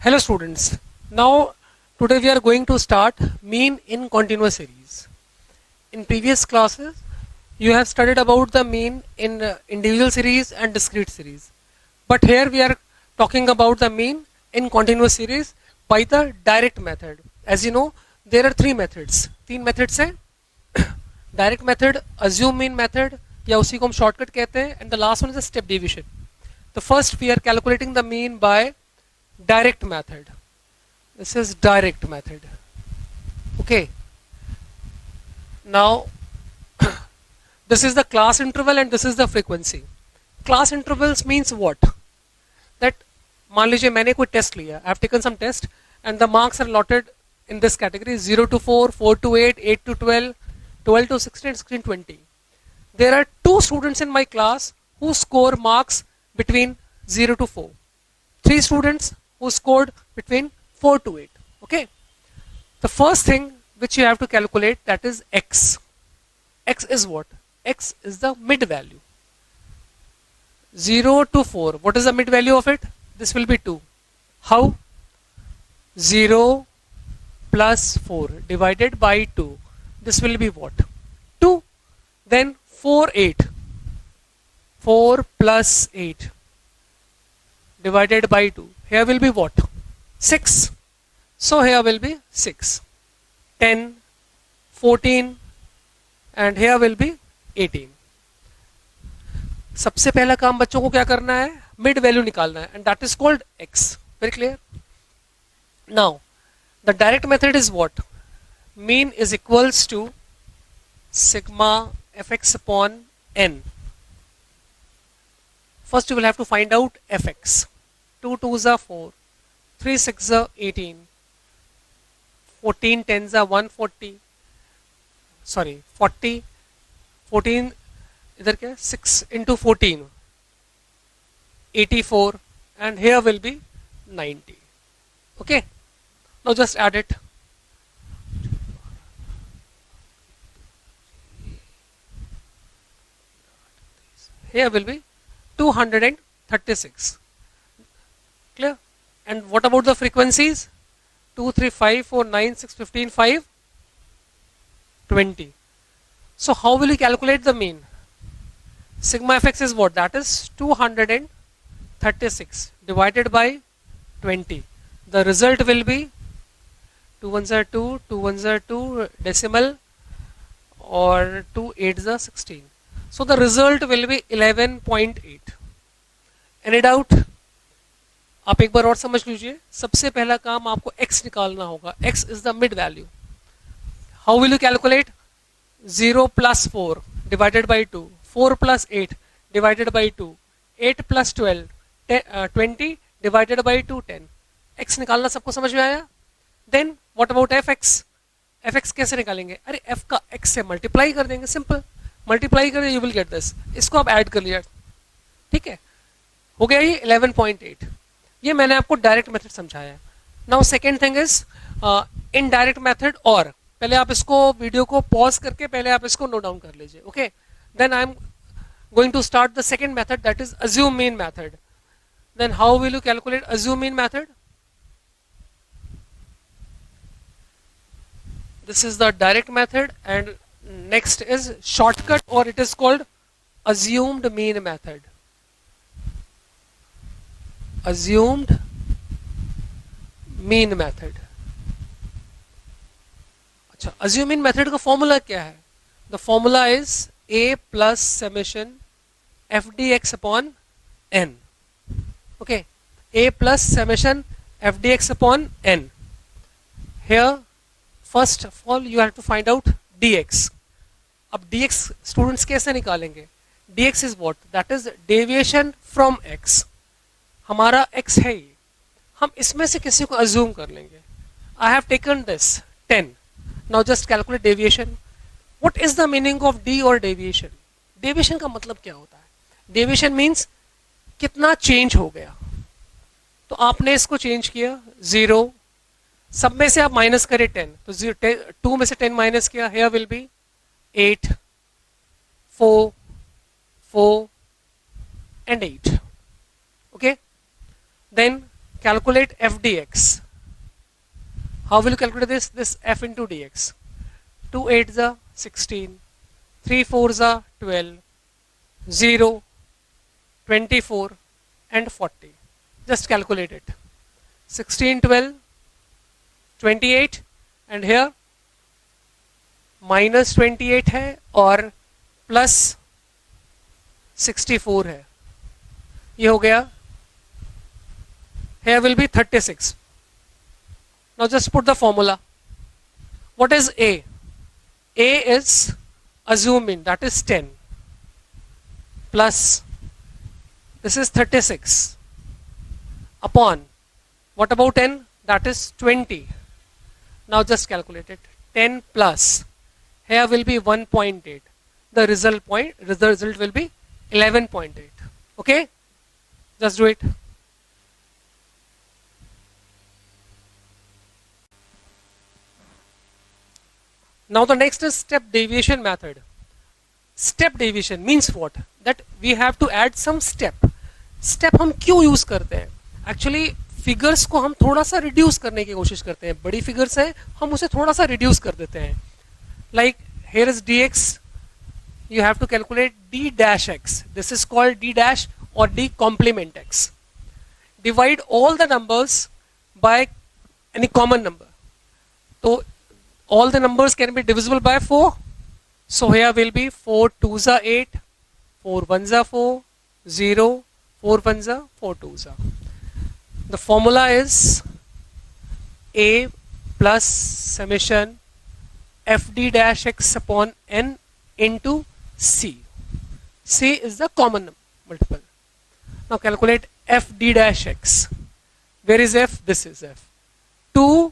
Hello students. Now today we are going to start mean in continuous series. In previous classes you have studied about the mean in individual series and discrete series. But here we are talking about the mean in continuous series by the direct method. As you know there are three methods. तीन methods हैं. Direct method, assume mean method या उसी को हम shortcut कहते हैं, and the last one is a step deviation. The first we are calculating the mean by direct method. This is direct method. Okay. Now this is the class interval and this is the frequency. Class intervals means what? That मान लीजिए मैंने कोई test लिया, I have taken some test and the marks are allotted in this category 0 to 4, 4 to 8, 8 to 12, 12 to 16, 16 to 20. There are two students in my class who score marks between 0 to 4. Three students who scored between 4 to 8. Okay. The first thing which you have to calculate, that is x. X is what? X is the mid value. 0 to 4. What is the mid value of it? This will be 2. How? 0 plus 4 divided by 2. This will be what? 2. Then 4, 8. 4 plus 8 divided by 2. Here will be what? 6. So here will be 6. 10, 14 and here will be 18. सबसे पहला काम बच्चों को क्या करना है? Mid value निकालना है and that is called x. Very clear? Now the direct method is what? Mean is equals to sigma fx upon n. First you will have to find out fx. 2 2s are 4, 3 6s are 18, 14 10s are 140, sorry 40, 14 इधर क्या 6 into 14, 84 and here will be 90. Okay, now just add it. Here will be 236. Clear? And what about the frequencies? 2, 3, 5, 4, 9, 6, 15, 5, 20. So how will you calculate the mean? Sigma fx is what? That is 236 divided by 20. The result will be 2 1s are 2, 2 1s are 2, decimal, or 2 8s are 16. So the result will be 11.8. Any doubt? आप एक बार और समझ लीजिए. सबसे पहला काम आपको x निकालना होगा. x is the mid value. How will you calculate? 0 plus 4 divided by 2, 4 plus 8 divided by 2, 8 plus 12, 20 divided by 2, 10. x निकालना सबको समझ में आया? Then what about fx? fx कैसे निकालेंगे? अरे f का x से मल्टीप्लाई कर देंगे. सिंपल. मल्टीप्लाई करें, यू विल गेट दिस. इसको आप ऐड कर लिया. ठीक है, हो गया ये 11.8. ये मैंने आपको डायरेक्ट मेथड समझाया है. Now second thing is indirect method. और पहले आप इसको वीडियो को पॉज करके पहले आप इसको नोट डाउन कर लीजिए. Okay, then I am going to start the second method, that is assume mean method. Then how will you calculate assume mean method? This is the direct method and next is shortcut, or it is called assumed mean method. Assumed mean method. अच्छा, assumed mean method का formula क्या है? The formula is a plus summation f dx upon n. Okay, a plus summation f dx upon n. Here first of all you have to find out dx. अब dx students कैसे निकालेंगे? dx is what? That is deviation from x. हमारा x है ये, हम इसमें से किसी को assume कर लेंगे. I have taken this 10. Now just calculate deviation. What is the meaning of d or deviation? Deviation का मतलब क्या होता है? Deviation means कितना change हो गया. तो आपने इसको change किया 0, सब में से आप माइनस करें 10, तो 2 में से 10 माइनस किया, here will be 8, 4, 4 and 8. Okay, then calculate f dx. How will you calculate this? This f into dx. 2 8s are 16, 3 4s are 12, 0, 24 and 40. Just calculate it. 16, 12, 28 and here minus 28 है और plus 64 है. ये हो गया. Here will be 36. Now just put the formula. What is A? A is assuming, that is 10 plus this is 36 upon what about 10? That is 20. Now just calculate it. 10 plus here will be 1.8. The result will be 11.8. Okay, just do it. Now the next is step deviation method. Step deviation means what? That we have to add some step. Step हम क्यों use करते हैं? Actually figures को हम थोड़ा सा reduce करने की कोशिश करते हैं. बड़ी फिगर्स है हम उसे थोड़ा सा रिड्यूस कर देते हैं. Like here is dx. You have to calculate d dash x. This is called d dash or d complement x. Divide all the numbers by any common number. So all the numbers can be divisible by 4. So here will be 4 2s are 8, 4 1s are 4, 0, 4 1s are 4 2s are. The formula is a plus summation fd dash x upon n into c. C is the common multiple. Now calculate fd dash x. Where is f? This is f. 2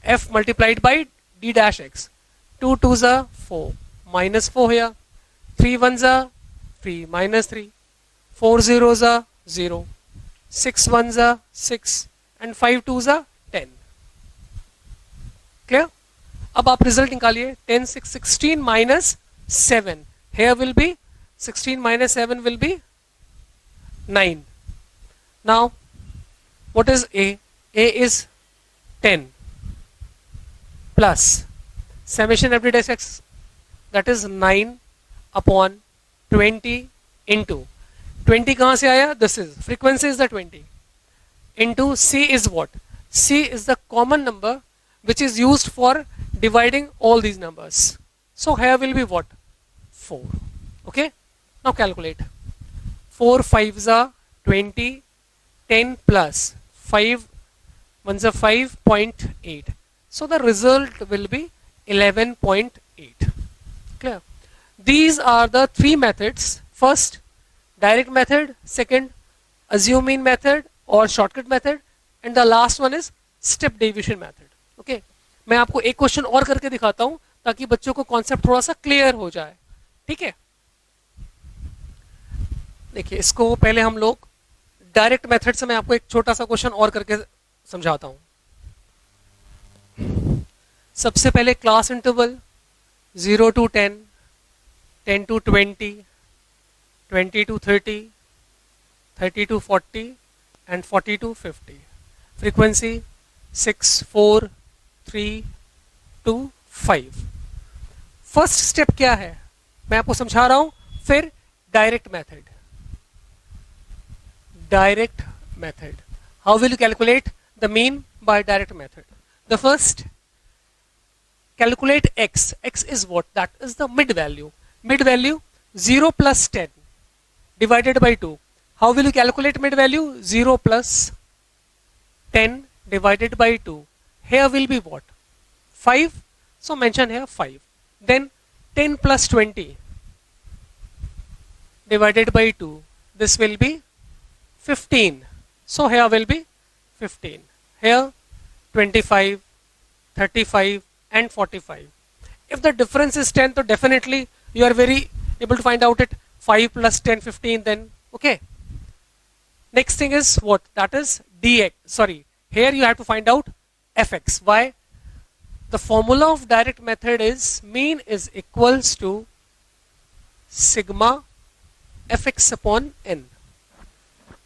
f multiplied by d dash x. 2 2s are 4, minus 4 here. 3 1s are 3, minus 3. 4 zeros are 0. 6 1s are 6 and 5 2s are 10. Clear? अब आप result निकालिए. 10 6 16 minus 7. Here will be 16 minus 7 will be 9. Now what is a? A is 10 plus summation fd dash x, that is 9 upon 20 into 20 कहाँ से आया? This is frequency is the 20 into c is what? C is the common number which is used for dividing all these numbers. So here will be what? 4. Okay, now calculate. 4 5s are 20, 10 plus 5 1s are 5.8. So the result will be 11.8. Clear? These are the three methods. First, direct method. Second, assume mean method or shortcut method. And the last one is step deviation method. Okay? मैं आपको एक question और करके दिखाता हूं ताकि बच्चों को कॉन्सेप्ट थोड़ा सा क्लियर हो जाए. ठीक है? देखिए, इसको पहले हम लोग डायरेक्ट मेथड से मैं आपको एक छोटा सा क्वेश्चन और करके समझाता हूं. सबसे पहले class interval 0 to 10, 10 to 20, 20 to 30, 30 to 40 and 40 to 50. Frequency 6 4 3 2 5. First step क्या है मैं आपको समझा रहा हूं. फिर direct method. Direct method. How will you calculate the mean by direct method? The first, calculate x. X is what? That is the mid value. Mid value 0 plus 10 divided by 2. How will you calculate mid value? 0 plus 10 divided by 2. Here will be what? 5. So mention here 5. Then 10 plus 20 divided by 2. This will be 15. So here will be 15. Here 25, 35 and 45. If the difference is 10, so definitely you are very able to find out it. 5 plus 10, 15 then. Okay. Next thing is what? That is dx. Sorry. Here you have to find out fx. Why? The formula of direct method is mean is equals to sigma fx upon n.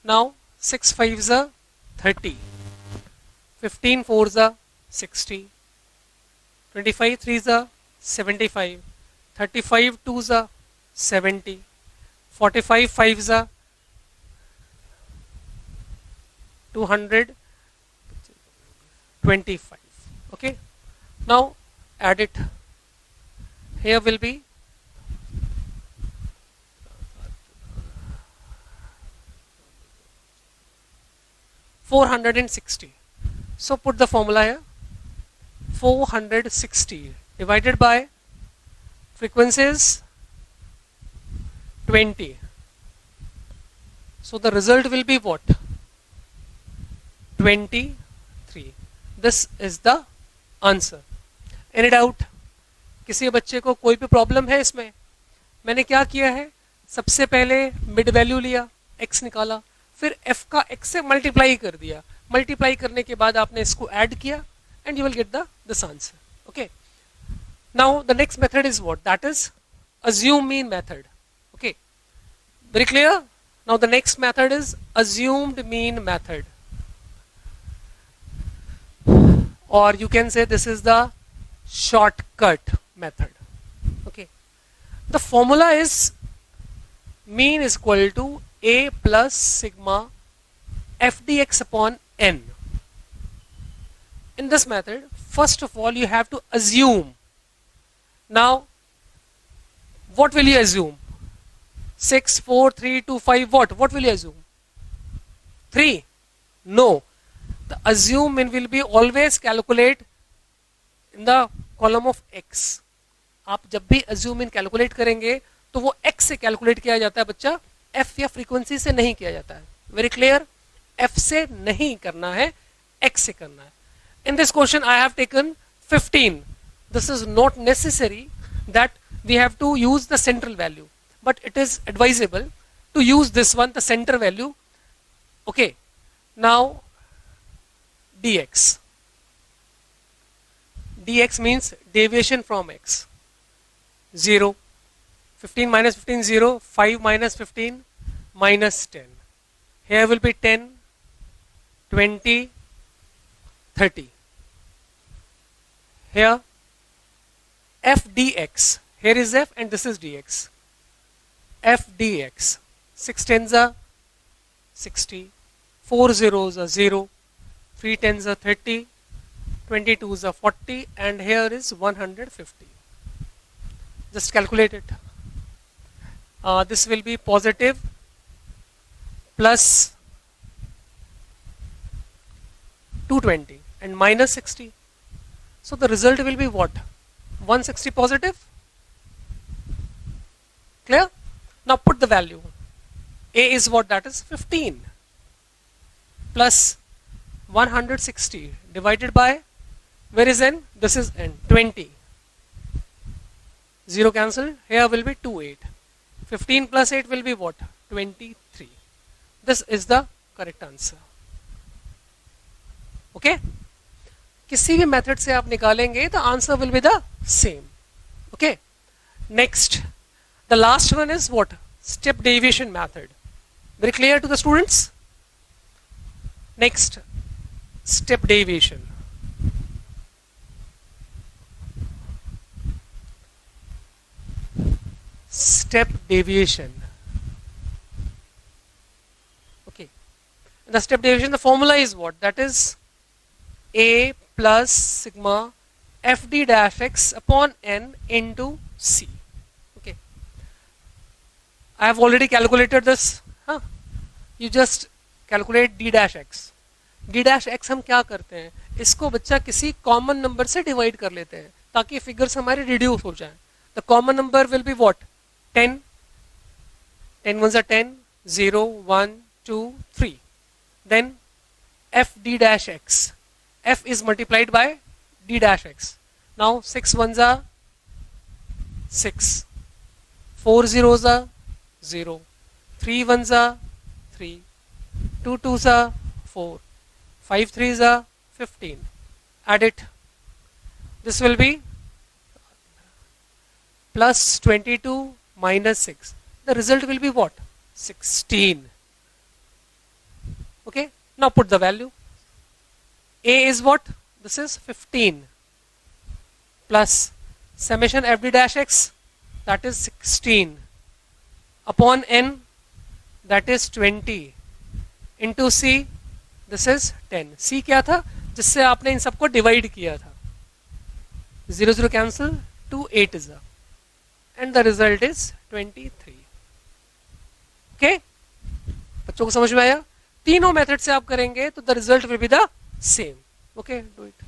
Now 6 5s are 30. 15 fours are 60, 25 threes are 75, 35 twos are 70, 45 fives are 225. Okay, now add it. Here will be 460. So put the formula here. 460 divided by frequencies 20. So the result will be what? 23. This is the answer. Any doubt? किसी बच्चे को कोई भी problem है इसमें? मैंने क्या किया है, सबसे पहले मिड वैल्यू लिया, x निकाला, फिर f का x से मल्टीप्लाई कर दिया, मल्टीप्लाई करने के बाद आपने इसको ऐड किया and you will get this answer. Okay. Now the next method is what? That is assume mean method. Okay. Very clear? Now the next method is assumed mean method. Or you can say this is the shortcut method. Okay. The formula is mean is equal to a plus sigma f dx upon n. In this method, first of all you have to assume. Now what will you assume? 6, 4, 3, 2, 5, what will you assume? 3? No. The assume mean will be always calculate in the column of x. आप जब भी assume mean calculate करेंगे तो वो x से calculate किया जाता है बच्चा, f या frequency से नहीं किया जाता है. Very clear? f से नहीं करना है, x से करना है. In this question I have taken 15. This is not necessary that we have to use the central value, but it is advisable to use this one, the center value. Okay. Now dx. Dx means deviation from x. 0. 15 minus 15, 0. 5 minus 15, minus 10. Here will be 10, 20, 30. Here f dx. Here is f and this is dx. F dx. 6 tens are 60. 4 zeros are 0. 3 tens are 30. 22s are 40. And here is 150. Just calculate it. This will be positive plus 220 and minus 60. So the result will be what? 160 positive. Clear? Now put the value. A is what? That is 15 plus 160 divided by, where is n? This is n, 20. 0 cancel. Here will be 2, 8. 15 plus 8 will be what? 23. This is the correct answer. Okay? किसी भी method से आप निकालेंगे the answer will be the same. Okay? Next, the last one is what? Step deviation method. Very clear to the students? Next, step deviation. Step deviation. Okay. The step deviation, the formula is what? That is a plus sigma f d dash x upon n into c. Okay. I have already calculated this. You just calculate d dash x. d dash x हम क्या करते हैं? इसको बच्चा किसी common number से divide कर लेते हैं ताकि फिगर्स हमारे रिड्यूस हो जाएं. The common number will be what? 10. 10 ones are 10. 0, 1, 2, 3. Then f d dash x. F is multiplied by d dash x. Now 6 ones are 6. 4 zeros are 0. 3 ones are 3. 2 twos are 4. 5 threes are 15. Add it. This will be plus 22 minus 6. The result will be what? 16. Okay. Now put the value. A is what? This is 15 plus summation fd dash x, that is 16 upon n, that is 20 into c, this is 10. c क्या था? जिससे आपने इन सबको divide किया था. 0 0 cancel, 2 8 is and the result is 23. Okay, बच्चों को समझ में आया? तीनों मेथड से आप करेंगे तो the result will be the same. Okay, do it.